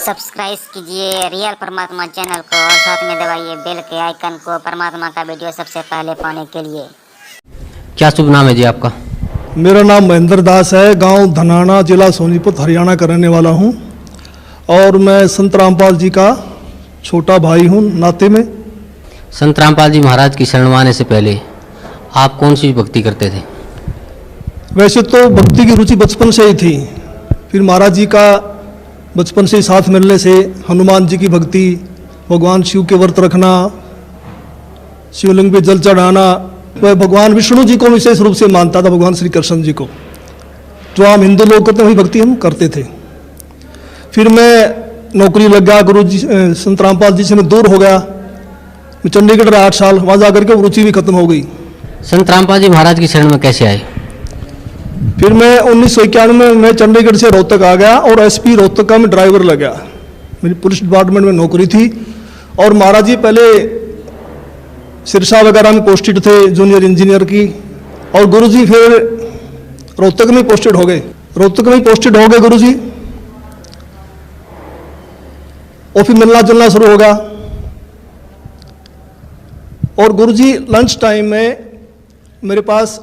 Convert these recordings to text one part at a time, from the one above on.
Subscribe कीजिए real परमात्मा channel को और साथ में दबाइए बेल के आइकन को परमात्मा का वीडियो सबसे पहले पाने के लिए। क्या शुभ नाम है जी आपका? मेरा नाम महेंद्र दास है। गांव धनाना, जिला सोनीपत, हरियाणा का रहने वाला हूं और मैं संत रामपाल जी का छोटा भाई हूं नाते में। संत रामपाल जी महाराज की शरण में आने से पहले आप कौन सी भक्ति करते थे? वैसे तो भक्ति की रुचि बचपन से ही थी, फिर महाराज जी का बचपन से ही साथ मिलने से हनुमान जी की भक्ति, भगवान शिव के व्रत रखना, शिवलिंग पे जल चढ़ाना, वह भगवान विष्णु जी को विशेष रूप से मानता था, भगवान श्री कृष्ण जी को, जो आम हिंदू लोग करते हैं वही भक्ति हम करते थे। फिर मैं नौकरी लग गया, गुरु जी संत रामपाल जी से मैं दूर हो गया। मैं चंडीगढ़ रहा 8 साल, वहाँ जाकर के रुचि भी खत्म हो गई। संत रामपाल जी महाराज की शरण में कैसे आए? फिर मैं 1991 में मैं चंडीगढ़ से रोहतक आ गया और एसपी रोहतक का मैं ड्राइवर लग गया। मेरी पुलिस डिपार्टमेंट में नौकरी थी और महाराज जी पहले सिरसा वगैरह में पोस्टेड थे जूनियर इंजीनियर की, और गुरुजी फिर रोहतक में पोस्टेड हो गए। गुरुजी और फिर मिलना जुलना शुरू हो गया। और गुरुजी लंच टाइम में मेरे पास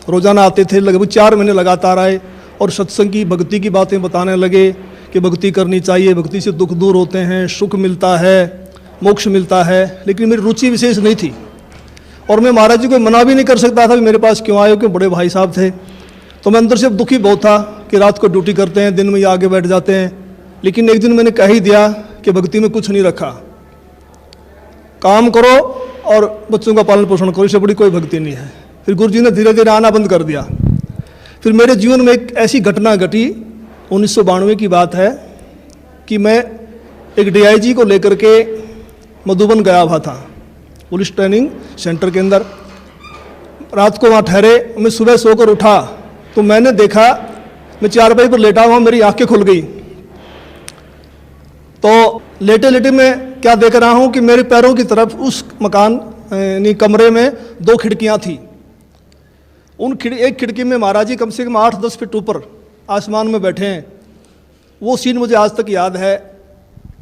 रोजाना आते थे, लगभग 4 महीने लगातार आए और सत्संग की, भक्ति की बातें बताने लगे कि भक्ति करनी चाहिए, भक्ति से दुख दूर होते हैं, सुख मिलता है, मोक्ष मिलता है। लेकिन मेरी रुचि विशेष नहीं थी और मैं महाराज जी को मना भी नहीं कर सकता था कि मेरे पास क्यों आए, क्योंकि बड़े भाई साहब थे। तो मैं अंदर से दुखी बहुत था कि रात को ड्यूटी करते हैं, दिन में ये आगे बैठ जाते हैं। लेकिन एक दिन मैंने कह ही दिया कि भक्ति में कुछ नहीं रखा, काम करो और बच्चों का पालन पोषण करो, इससे बड़ी कोई भक्ति नहीं है। फिर गुरु जी ने धीरे धीरे आना बंद कर दिया। फिर मेरे जीवन में एक ऐसी घटना घटी, 1992 की बात है, कि मैं एक डीआईजी को लेकर के मधुबन गया हुआ था, पुलिस ट्रेनिंग सेंटर के अंदर। रात को वहाँ ठहरे, मैं सुबह सोकर उठा तो मैंने देखा, मैं चारपाई पर लेटा हुआ, मेरी आंखें खुल गई। तो लेटे लेटे मैं क्या देख रहा हूँ कि मेरे पैरों की तरफ उस मकान यानी कमरे में 2 खिड़कियाँ थी। एक खिड़की में महाराज जी कम से कम 8-10 फीट ऊपर आसमान में बैठे हैं। वो सीन मुझे आज तक याद है।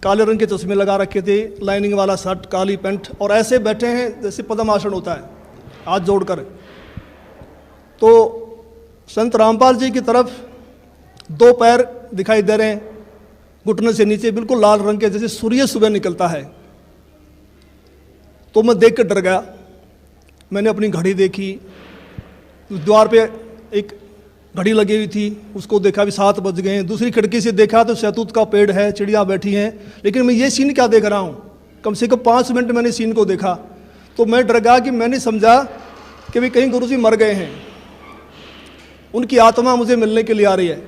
काले रंग के चश्मे लगा रखे थे, लाइनिंग वाला शर्ट, काली पैंट, और ऐसे बैठे हैं जैसे पद्मासन होता है, हाथ जोड़कर। तो संत रामपाल जी की तरफ 2 पैर दिखाई दे रहे हैं, घुटने से नीचे बिल्कुल लाल रंग के, जैसे सूर्य सुबह निकलता है। तो मैं देख कर डर गया। मैंने अपनी घड़ी देखी, द्वार पे एक घड़ी लगी हुई थी, उसको देखा भी 7 बज गए हैं। दूसरी खिड़की से देखा तो शहतूत का पेड़ है, चिड़िया बैठी हैं। लेकिन मैं ये सीन क्या देख रहा हूँ, कम से कम 5 मिनट मैंने सीन को देखा। तो मैं डर गया कि मैंने समझा कि भाई कहीं गुरुजी मर गए हैं, उनकी आत्मा मुझे मिलने के लिए आ रही है।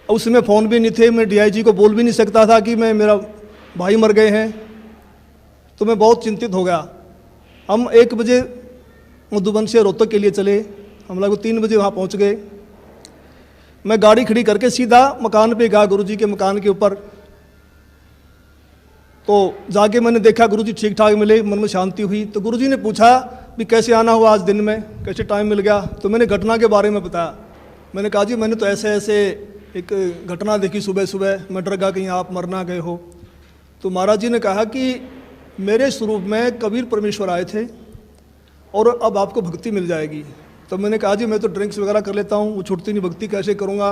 उस समय फ़ोन भी नहीं थे, मैं डीआईजी को बोल भी नहीं सकता था कि मेरा भाई मर गए हैं। तो मैं बहुत चिंतित हो गया। हम 1 बजे मधुबन से रोहतक के लिए चले, हम लोग 3 बजे वहाँ पहुँच गए। मैं गाड़ी खड़ी करके सीधा मकान पे गया, गुरुजी के मकान के ऊपर। तो जाके मैंने देखा गुरुजी ठीक ठाक मिले, मन में शांति हुई। तो गुरुजी ने पूछा भी कैसे आना हुआ आज दिन में, कैसे टाइम मिल गया। तो मैंने घटना के बारे में बताया। मैंने कहा जी मैंने तो ऐसे ऐसे एक घटना देखी सुबह सुबह, मैं डर गया कहीं आप मर ना गए हो। तो महाराज जी ने कहा कि मेरे स्वरूप में कबीर परमेश्वर आए थे और अब आपको भक्ति मिल जाएगी। तो मैंने कहा जी मैं तो ड्रिंक्स वगैरह कर लेता हूँ, वो छूटती नहीं, भक्ति कैसे करूँगा।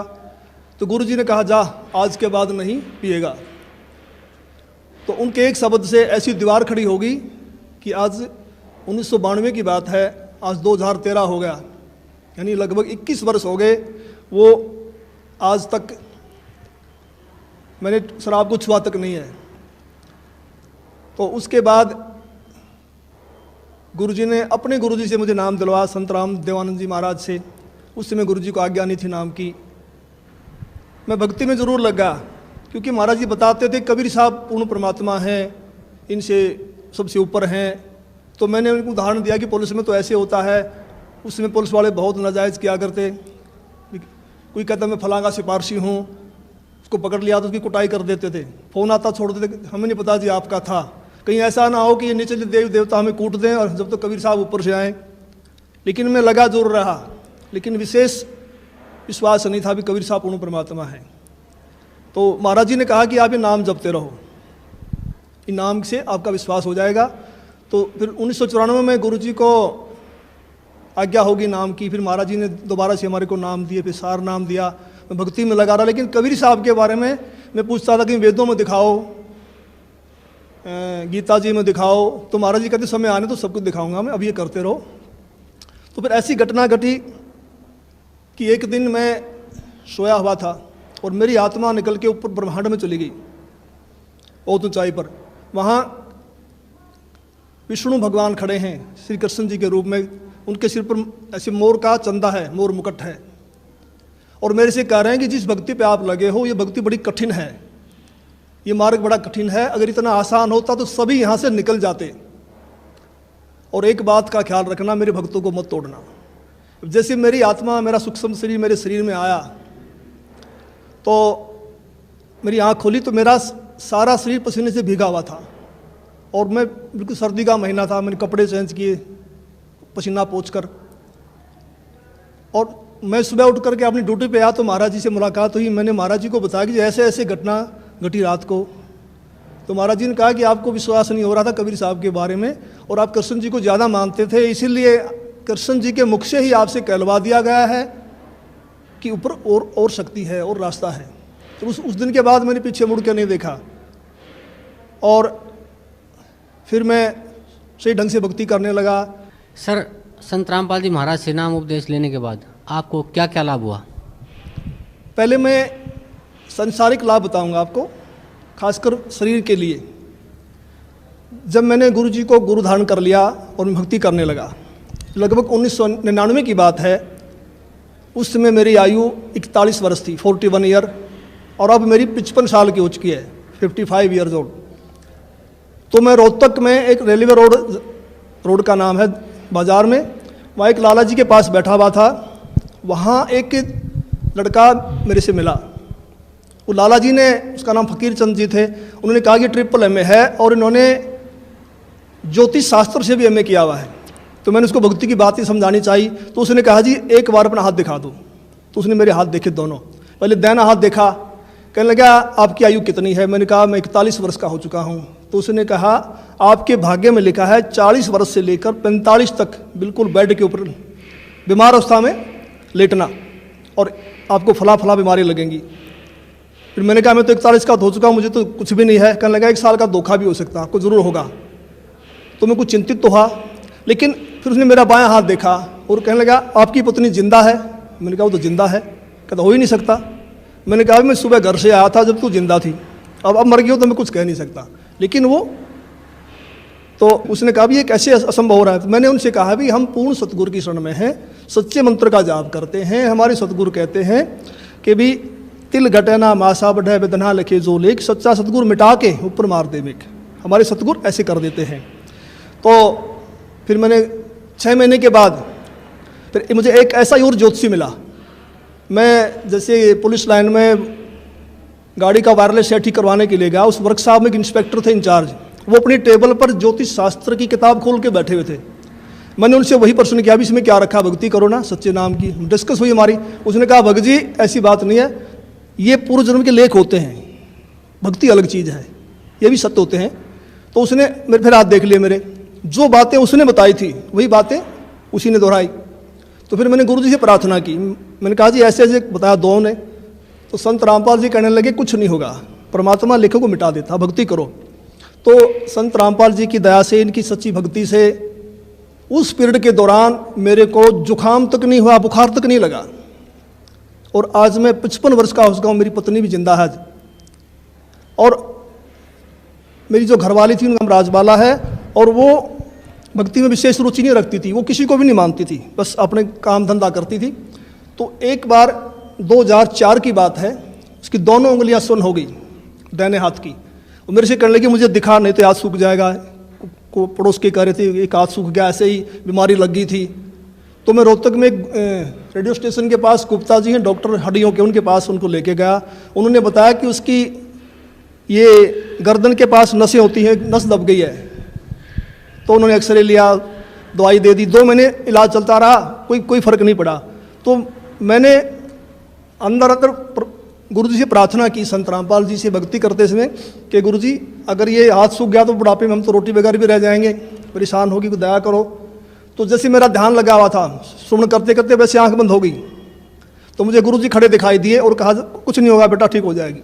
तो गुरुजी ने कहा जा आज के बाद नहीं पिएगा। तो उनके एक शब्द से ऐसी दीवार खड़ी होगी कि आज 1992 की बात है, आज 2013 हो गया, यानी लगभग 21 वर्ष हो गए। वो आज तक मैंने शराब को छुआ तक नहीं है। तो उसके बाद गुरुजी ने अपने गुरुजी से मुझे नाम दिलवाया, संत राम देवानंद जी महाराज से। उस समय गुरुजी को आज्ञा नहीं थी नाम की। मैं भक्ति में ज़रूर लगा क्योंकि महाराज जी बताते थे कबीर साहब पूर्ण परमात्मा हैं, इनसे सबसे ऊपर हैं। तो मैंने उनको उदाहरण दिया कि पुलिस में तो ऐसे होता है। उस समय पुलिस वाले बहुत नाजायज़ किया करते। कोई कहता मैं फलां का सिपारसी हूँ, उसको पकड़ लिया तो उसकी कुटाई कर देते थे, फ़ोन आता छोड़ देते, हमें नहीं पता जी आपका था। कहीं ऐसा ना हो कि ये नीचे देव देवता हमें कूट दें और जब तो कबीर साहब ऊपर से आएँ। लेकिन मैं लगा जरूर रहा, लेकिन विशेष विश्वास नहीं था भी कबीर साहब पूर्ण परमात्मा है। तो महाराज जी ने कहा कि आप ये नाम जपते रहो, इन नाम से आपका विश्वास हो जाएगा। तो फिर 1994 में गुरु जी को आज्ञा होगी नाम की। फिर महाराज जी ने दोबारा से हमारे को नाम दिए, फिर सार नाम दिया। मैं भक्ति में लगा रहा, लेकिन कबीर साहब के बारे में मैं पूछता था कि वेदों में दिखाओ, गीता जी में दिखाओ। तो महाराज जी कहते समय आने तो सब कुछ दिखाऊंगा मैं, अब ये करते रहो। तो फिर ऐसी घटना घटी कि एक दिन मैं सोया हुआ था और मेरी आत्मा निकल के ऊपर ब्रह्मांड में चली गई, बहुत ऊंचाई पर। वहाँ विष्णु भगवान खड़े हैं श्री कृष्ण जी के रूप में, उनके सिर पर ऐसे मोर का चंदा है, मोर मुकुट है, और मेरे से कह रहे हैं कि जिस भक्ति पे आप लगे हो ये भक्ति बड़ी कठिन है, ये मार्ग बड़ा कठिन है, अगर इतना आसान होता तो सभी यहाँ से निकल जाते। और एक बात का ख्याल रखना, मेरे भक्तों को मत तोड़ना। जैसे मेरी आत्मा, मेरा सूक्ष्म शरीर मेरे शरीर में आया तो मेरी आँख खोली तो मेरा सारा शरीर पसीने से भीगा हुआ था, और मैं बिल्कुल सर्दी का महीना था, मैंने कपड़े चेंज किए पसीना पोंछकर, और मैं सुबह उठ करके अपनी ड्यूटी पे आया तो महाराज जी से मुलाकात हुई। मैंने महाराज जी को बताया कि ऐसे ऐसे घटना घटी रात को। तो महाराज जी ने कहा कि आपको विश्वास नहीं हो रहा था कबीर साहब के बारे में, और आप कृष्ण जी को ज़्यादा मानते थे, इसीलिए कृष्ण जी के मुख से ही आपसे कहलवा दिया गया है कि ऊपर और शक्ति है और रास्ता है। तो उस दिन के बाद मैंने पीछे मुड़ के नहीं देखा, और फिर मैं सही ढंग से भक्ति करने लगा। सर, संत रामपाल जी महाराज से नाम उपदेश लेने के बाद आपको क्या क्या लाभ हुआ? पहले मैं संसारिक लाभ बताऊंगा आपको, खासकर शरीर के लिए। जब मैंने गुरु जी को गुरु धारण कर लिया और मैं भक्ति करने लगा, लगभग 1999 की बात है, उस समय मेरी आयु 41 वर्ष थी, 41 ईयर, और अब मेरी 55 साल की हो चुकी है, 55 ईयर्स ओल्ड। तो मैं रोहतक में एक रेलवे रोड का नाम है बाज़ार में, वहाँ एक लाला जी के पास बैठा हुआ था। वहाँ एक लड़का मेरे से मिला। वो लाला जी ने, उसका नाम फकीर चंद जी थे, उन्होंने कहा कि ट्रिपल MA है और इन्होंने ज्योतिष शास्त्र से भी MA किया हुआ है। तो मैंने उसको भक्ति की बातें समझानी चाहिए, तो उसने कहा जी एक बार अपना हाथ दिखा दो। तो उसने मेरे हाथ देखे दोनों, पहले दाहिना हाथ देखा, कहने लगा आपकी आयु कितनी है? मैंने कहा मैं 41 वर्ष का हो चुका हूँ। तो उसने कहा आपके भाग्य में लिखा है 40 वर्ष से लेकर 45 तक बिल्कुल बेड के ऊपर बीमार अवस्था में लेटना, और आपको फला बीमारी लगेंगी। फिर मैंने कहा मैं तो 41 का हो चुका हूँ, मुझे तो कुछ भी नहीं है। कहने लगा 1 साल का धोखा भी हो सकता है, आपको ज़रूर होगा। तो मैं कुछ चिंतित तो हुआ, लेकिन फिर उसने मेरा बायां हाथ देखा और कहने लगा आपकी पत्नी जिंदा है? मैंने कहा वो तो जिंदा है। कहता हो ही नहीं सकता। मैंने कहा मैं सुबह घर से आया था जब तू जिंदा थी, अब मर गई हो तो मैं कुछ कह नहीं सकता। लेकिन वो तो उसने कहा भी ये कैसे असंभव हो रहा है? तो मैंने उनसे कहा भी हम पूर्ण सतगुरु की शरण में हैं, सच्चे मंत्र का जाप करते हैं। हमारे सतगुरु कहते हैं कि भी तिल घटे ना मासा बढ़े वेदना लिखे जो लेख, सच्चा सतगुरु मिटा के ऊपर मार दे मेघ। हमारे सतगुरु ऐसे कर देते हैं। तो फिर मैंने 6 महीने के बाद फिर मुझे एक ऐसा ही और ज्योतिषी मिला। मैं जैसे पुलिस लाइन में गाड़ी का वायरलेस सेट ही करवाने के लिए गया, उस वर्कशॉप में एक इंस्पेक्टर थे इंचार्ज, वो अपनी टेबल पर ज्योतिष शास्त्र की किताब खोल के बैठे हुए थे। मैंने उनसे वही प्रश्न किया भी इसमें क्या रखा, भक्ति करो ना सच्चे नाम की। डिस्कस हुई हमारी। उसने कहा भगत जी ऐसी बात नहीं है, ये पूर्व जन्म के लेख होते हैं, भक्ति अलग चीज़ है, ये भी सत्य होते हैं। तो उसने मेरे फिर हाथ देख लिए, मेरे जो बातें उसने बताई थी वही बातें उसी ने दोहराई। तो फिर मैंने गुरु जी से प्रार्थना की, मैंने कहा जी ऐसे ऐसे बताया दो ने। तो संत रामपाल जी कहने लगे कुछ नहीं होगा, परमात्मा लेखों को मिटा देता, भक्ति करो। तो संत रामपाल जी की दया से, इनकी सच्ची भक्ति से उस पीरियड के दौरान मेरे को जुकाम तक नहीं हुआ, बुखार तक नहीं लगा। और आज मैं 55 वर्ष का हो चुका हूँ, मेरी पत्नी भी जिंदा है, और मेरी जो घरवाली थी उनका नाम राजबाला है, और वो भक्ति में विशेष रुचि नहीं रखती थी, वो किसी को भी नहीं मानती थी, बस अपने काम धंधा करती थी। तो एक बार 2004 की बात है, उसकी दोनों उंगलियां सुन्न हो गई दाहिने हाथ की। वो मेरे से कहने लगी मुझे दिखा नहीं तो हाथ सूख जाएगा। को पड़ोस के कह रहे थे एक हाथ सूख गया, ऐसे ही बीमारी लग गई थी। तो मैं रोहतक में रेडियो स्टेशन के पास गुप्ता जी हैं डॉक्टर हड्डियों के, उनके पास उनको लेके गया। उन्होंने बताया कि उसकी ये गर्दन के पास नसें होती हैं, नस दब गई है। तो उन्होंने एक्सरे लिया, दवाई दे दी, 2 महीने इलाज चलता रहा, कोई फ़र्क नहीं पड़ा। तो मैंने अंदर गुरु जी से प्रार्थना की, संत रामपाल जी से भक्ति करते समय कि गुरु जी अगर ये हाथ सूख गया तो बुढ़ापे में हम तो रोटी वगैरह भी रह जाएंगे, परेशान होगी, तो दया करो। तो जैसे मेरा ध्यान लगा हुआ था, श्रवण करते करते वैसे आंख बंद हो गई, तो मुझे गुरु जी खड़े दिखाई दिए और कहा कुछ नहीं होगा बेटा, ठीक हो जाएगी।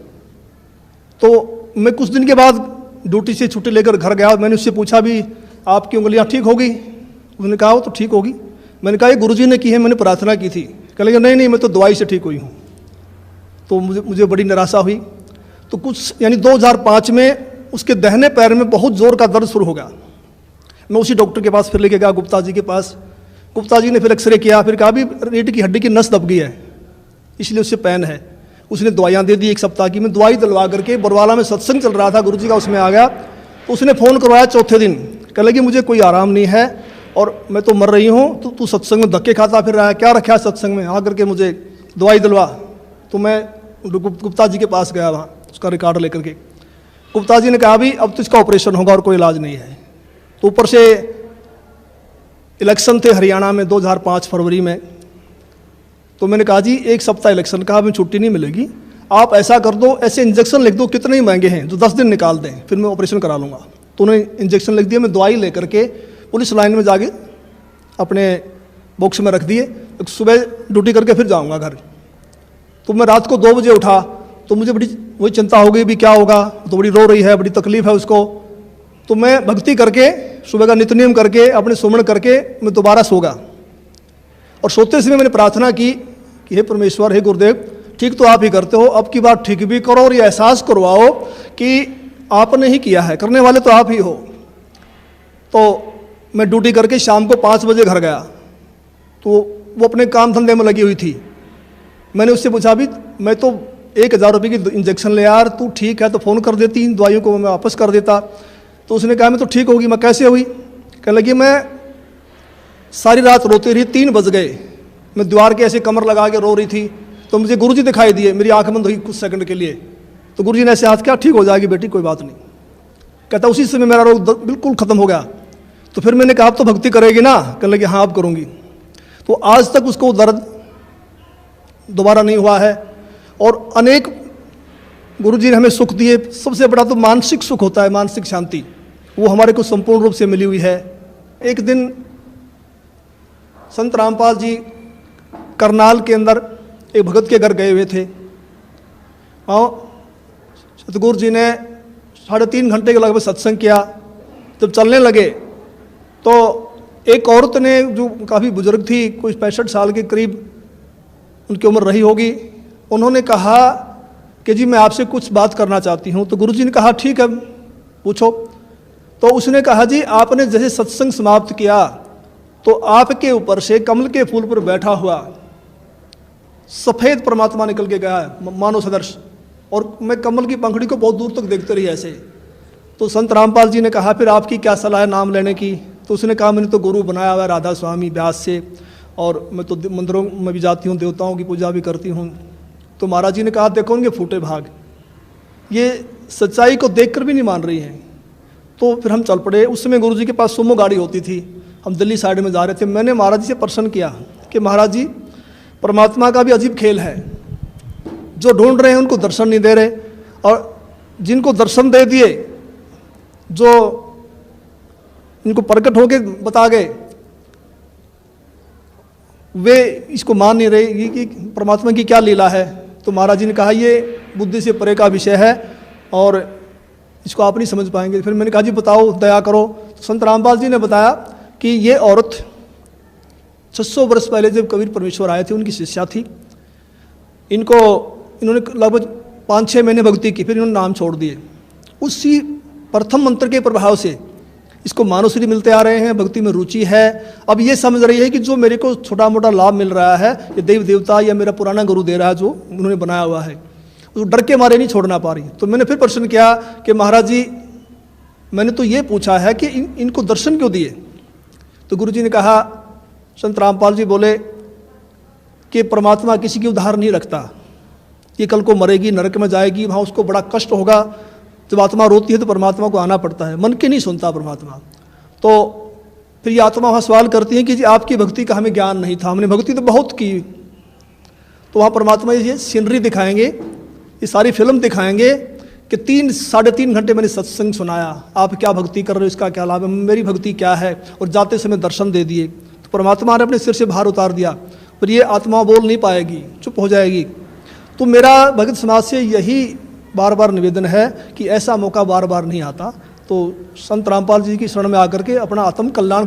तो मैं कुछ दिन के बाद ड्यूटी से छुट्टी लेकर घर गया। मैंने उससे पूछा भी आपकी उंगलियां ठीक होगी? उसने कहा वो तो ठीक होगी। मैंने कहा ये गुरु जी ने की है, मैंने प्रार्थना की थी। कह लगे नहीं मैं तो दवाई से ठीक हुई हूँ। तो मुझे बड़ी निराशा हुई। तो कुछ यानी 2005 में उसके दाहिने पैर में बहुत जोर का दर्द शुरू हो गया। मैं उसी डॉक्टर के पास फिर लेके गया, गुप्ता जी के पास। गुप्ता जी ने फिर एक्सरे किया, फिर कहा भी रीढ़ की हड्डी की नस दब गई है, इसलिए उससे पेन है। उसने दवाइयाँ दे दी 1 सप्ताह की। मैं दवाई दिलवा करके बरवाला में सत्संग चल रहा था गुरु जी का, उसमें आ गया। तो उसने फ़ोन करवाया चौथे दिन, कह लगी मुझे कोई आराम नहीं है और मैं तो मर रही हूँ, तो तू सत्संग में धक्के खाता फिर रहा है, क्या रखा है सत्संग में, आ करके मुझे दवाई दिलवा। तो मैं गुप्ता जी के पास गया, वहाँ उसका रिकॉर्ड लेकर के। गुप्ता जी ने कहा भी अब तो इसका ऑपरेशन होगा और कोई इलाज नहीं है। तो ऊपर से इलेक्शन थे हरियाणा में 2005 फरवरी में। तो मैंने कहा जी 1 सप्ताह इलेक्शन का, हमें छुट्टी नहीं मिलेगी, आप ऐसा कर दो, ऐसे इंजेक्शन लिख दो, कितने ही महंगे हैं, जो 10 दिन निकाल दें, फिर मैं ऑपरेशन करा लूँगा। तो उन्होंने इंजेक्शन लिख दिया। मैं दवाई लेकर के पुलिस लाइन में जाके अपने बॉक्स में रख दिए। सुबह ड्यूटी करके फिर जाऊँगा घर। तो मैं रात को 2 बजे उठा, तो मुझे बड़ी वही चिंता हो गई भी क्या होगा। तो बड़ी रो रही है, बड़ी तकलीफ है उसको। तो मैं भक्ति करके सुबह का नित्य नियम करके अपने सुमन करके मैं दोबारा सो गया। और सोते समय मैंने प्रार्थना की कि हे परमेश्वर, हे गुरुदेव, ठीक तो आप ही करते हो, अब की बार ठीक भी करो और ये एहसास करवाओ कि आपने ही किया है, करने वाले तो आप ही हो। तो मैं ड्यूटी करके शाम को 5 बजे घर गया। तो वो अपने काम धंधे में लगी हुई थी। मैंने उससे पूछा भी मैं तो 1000 रुपये की इंजेक्शन ले यार, तू ठीक है तो फ़ोन कर देती, इन दवाइयों को मैं वापस कर देता। तो उसने कहा मैं तो ठीक होगी। मैं कैसे हुई? कहने लगी मैं सारी रात रोती रही, 3 बज गए, मैं दीवार के ऐसे कमर लगा के रो रही थी। तो मुझे गुरुजी दिखाई दिए, मेरी आंख बंद हुई कुछ सेकंड के लिए। तो गुरुजी ने ऐसे हाथ किया, ठीक हो जाएगी बेटी, कोई बात नहीं। कहता उसी समय मेरा रोग बिल्कुल ख़त्म हो गया। तो फिर मैंने कहा आप तो भक्ति करेगी ना? कहने लगी हाँ अब करूँगी। तो आज तक उसको दर्द दोबारा नहीं हुआ है। और अनेक गुरुजी ने हमें सुख दिए। सबसे बड़ा तो मानसिक सुख होता है, मानसिक शांति, वो हमारे को संपूर्ण रूप से मिली हुई है। एक दिन संत रामपाल जी करनाल के अंदर एक भगत के घर गए हुए थे और सतगुरु जी ने 3.5 घंटे के लगभग सत्संग किया। जब चलने लगे तो एक औरत ने, जो काफ़ी बुजुर्ग थी, कोई 65 साल के करीब उनकी उम्र रही होगी, उन्होंने कहा कि जी मैं आपसे कुछ बात करना चाहती हूँ। तो गुरुजी ने कहा ठीक है पूछो। तो उसने कहा जी आपने जैसे सत्संग समाप्त किया तो आपके ऊपर से कमल के फूल पर बैठा हुआ सफ़ेद परमात्मा निकल के गया है, मानव सदर्श, और मैं कमल की पंखड़ी को बहुत दूर तक देखते रही ऐसे। तो संत रामपाल जी ने कहा फिर आपकी क्या सलाह है नाम लेने की? तो उसने कहा मैंने तो गुरु बनाया हुआ है राधा स्वामी व्यास से, और मैं तो मंदिरों में भी जाती हूँ, देवताओं की पूजा भी करती हूँ। तो महाराज जी ने कहा देखो उनके फूटे भाग, ये सच्चाई को देखकर भी नहीं मान रही हैं। तो फिर हम चल पड़े। उस समय गुरु जी के पास सुमो गाड़ी होती थी, हम दिल्ली साइड में जा रहे थे। मैंने महाराज जी से प्रश्न किया कि महाराज जी परमात्मा का भी अजीब खेल है, जो ढूंढ रहे हैं उनको दर्शन नहीं दे रहे, और जिनको दर्शन दे दिए, जो इनको प्रकट होके बता गए, वे इसको मान नहीं रहे। ये कि परमात्मा की क्या लीला है। तो महाराज जी ने कहा ये बुद्धि से परे का विषय है और इसको आप नहीं समझ पाएंगे। फिर मैंने कहा जी बताओ, दया करो। तो संत रामपाल जी ने बताया कि ये औरत 600 वर्ष पहले जब कबीर परमेश्वर आए थे, उनकी शिष्या थी। इन्होंने लगभग 5-6 महीने भक्ति की, फिर इन्होंने नाम छोड़ दिए। उसी प्रथम मंत्र के प्रभाव से इसको मानवश्री मिलते आ रहे हैं, भक्ति में रुचि है। अब ये समझ रही है कि जो मेरे को छोटा मोटा लाभ मिल रहा है ये देव देवता या मेरा पुराना गुरु दे रहा है, जो उन्होंने बनाया हुआ है, उसको डर के मारे नहीं छोड़ना पा रही। तो मैंने फिर प्रश्न किया कि महाराज जी मैंने तो ये पूछा है कि इनको दर्शन क्यों दिए? तो गुरु जी ने कहा, संत रामपाल जी बोले कि परमात्मा किसी की उधार नहीं रखता। ये कल को मरेगी, नरक में जाएगी, वहाँ उसको बड़ा कष्ट होगा। जब आत्मा रोती है तो परमात्मा को आना पड़ता है, मन की नहीं सुनता परमात्मा। तो फिर ये आत्मा वहाँ सवाल करती है कि जी आपकी भक्ति का हमें ज्ञान नहीं था, हमने भक्ति तो बहुत की। तो वहाँ परमात्मा ये सीनरी दिखाएंगे ये सारी फिल्म दिखाएंगे कि 3-3.5 घंटे मैंने सत्संग सुनाया, आप क्या भक्ति कर रहे हो, इसका क्या लाभ है, मेरी भक्ति क्या है, और जाते समय दर्शन दे दिए। तो परमात्मा ने अपने सिर से भार उतार दिया, पर ये आत्मा बोल नहीं पाएगी, चुप हो जाएगी। तो मेरा भगत समाज से यही बार बार निवेदन है कि ऐसा मौका बार बार नहीं आता, तो संत रामपाल जी की शरण में आकर के अपना आत्म कल्याण